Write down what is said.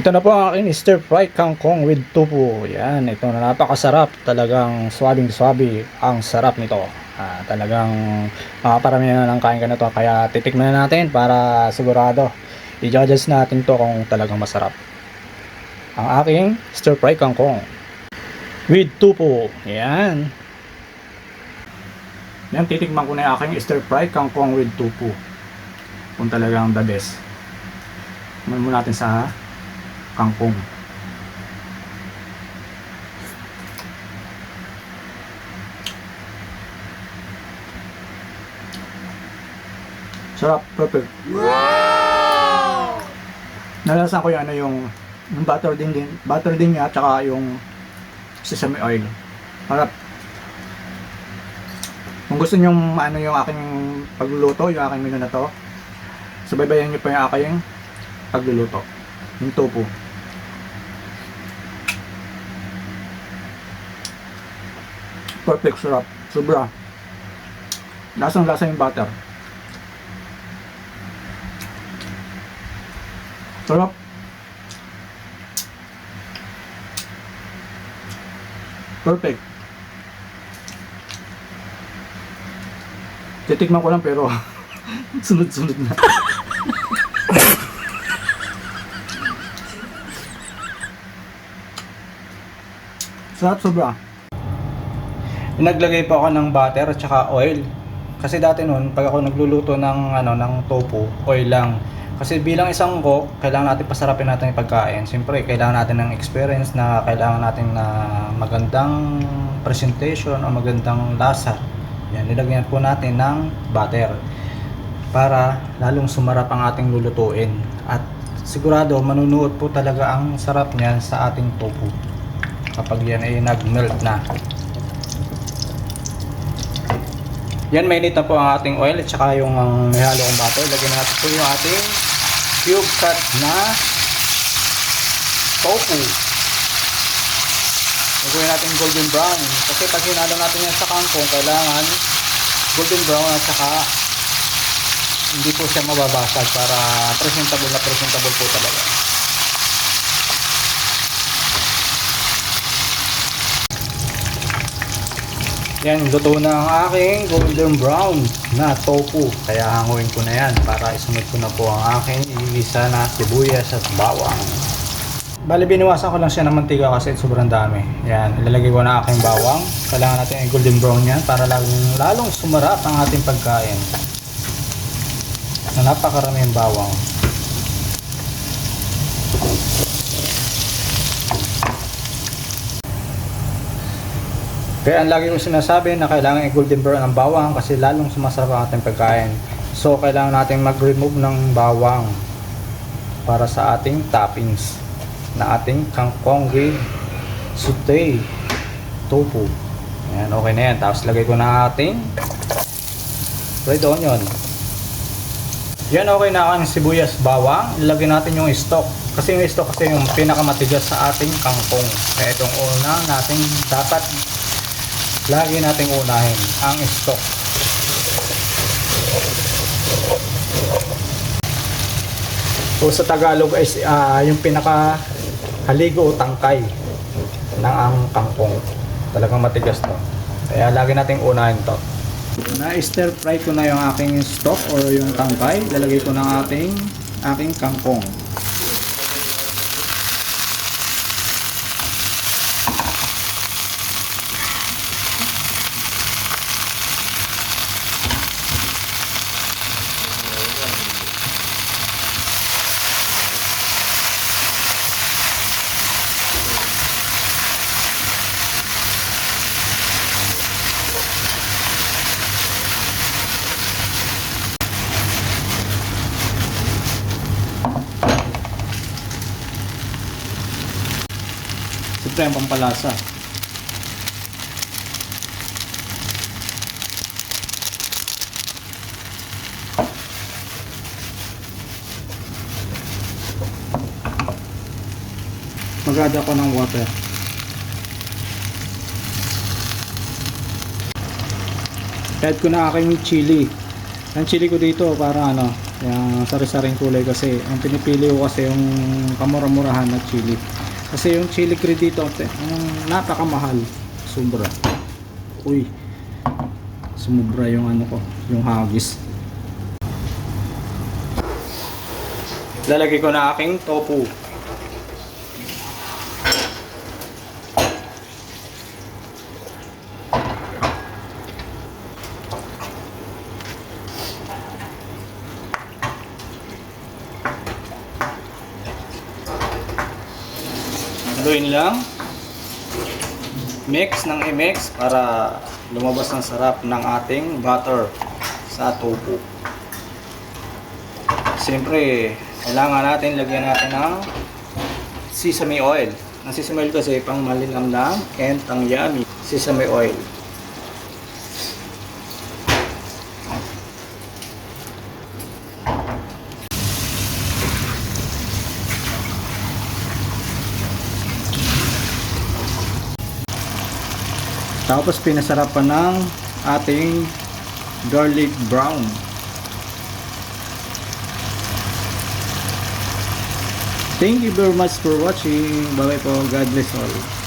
Ito na po ang aking stir fry kangkong with tupo. Yan, ito na napakasarap. Talagang swabing-swabe ang sarap nito. Talagang makaparamihan na ng kain ka na to. Kaya titikman na natin para sigurado. I-judge natin to kung talagang masarap. Ang aking stir fry kangkong with tupo. Yan. Yan, titikman ko na yung aking stir fry kangkong with tupo. Kung talagang the best. Tikman mo natin sa kangkong. Sarap, perfect. Wow! Nalasan ko yung yung butter din niya at saka yung sesame oil. Sarap. Kung gusto niyo yung aking pagluluto, yung aking menu na to, subaybayan niyo pa yung aking pagluluto. Yung tofu. Perfect, sarap. Sobra. Lasang-lasa yung butter. Sarap. Perfect. Titikman ko lang pero sunod-sunod na. Sarap sobra. Naglagay pa ako ng butter at saka oil. Kasi dati noon, pag ako nagluluto ng tofu, oil lang. Kasi bilang isang cook, kailangan natin pasarapin natin yung pagkain. Siyempre, kailangan natin ng experience na kailangan natin na magandang presentation o magandang lasa. Yan, nilagyan po natin ng butter para lalong sumarap ang ating lulutuin. At sigurado, manunuot po talaga ang sarap niyan sa ating tofu kapag yan ay nag-melt na. Yan, mainit na po ang ating oil at saka yung nihalo kong butter. Lagyan natin po yung ating cube cut na tofu. Lagyan natin golden brown. Kasi pag hinalo natin yan sa kangkong, kailangan golden brown at saka hindi po siya mababasag para presentable po talaga. Yan, luto na ang aking golden brown na tofu. Kaya hanguin ko na yan para isunod ko na po ang aking igisa na sibuyas at bawang. Bali, biniwasan ko lang siya ng mantika kasi sobrang dami. Yan, ilalagay ko na aking bawang. Kailangan natin yung golden brown yan para lalong sumarap ang ating pagkain. Na napakaraming bawang. Kaya ang lagi kong sinasabi na kailangan i-golden brown ang bawang kasi lalong sumasarap ang ating pagkain. So kailangan natin mag-remove ng bawang para sa ating toppings na ating kangkong with sauté tofu. Ayan, okay na yan. Tapos lagay ko na ating red onion. Yan, okay na ang sibuyas bawang. Ilagay natin yung stock. Kasi yung stock kasi yung pinakamatigas sa ating kangkong. Kaya itong una natin dapat lagi nating unahin ang stock. So sa Tagalog ay yung pinaka haligo o tangkay ng ang kangkong. Talagang matigas to. Kaya lagi nating unahin to. Na stir fry ko na yung aking stock or yung tangkay. Lalagay ko ng aking kangkong. Siyempre ang pampalasa. Mag-add ako ng water. Add ko na aking chili. Ang chili ko dito para yung sari-saring kulay kasi ang pinipili ko kasi yung kamura-murahan na chili. Kasi yung chili cream dito napakamahal. Sobra. Uy. Sumubra yung ano ko, yung hagis. Lalagay ko na aking tofu. Haluin lang. Mix ng i-mix para lumabas ang sarap ng ating butter sa tofu. Siyempre, kailangan natin lagyan natin ng sesame oil. Ang sesame oil kasi pang malinamnam and pang yummy. Sesame oil. Tapos pinasarapan ng ating garlic brown. Thank you very much for watching. Bye bye po. God bless all.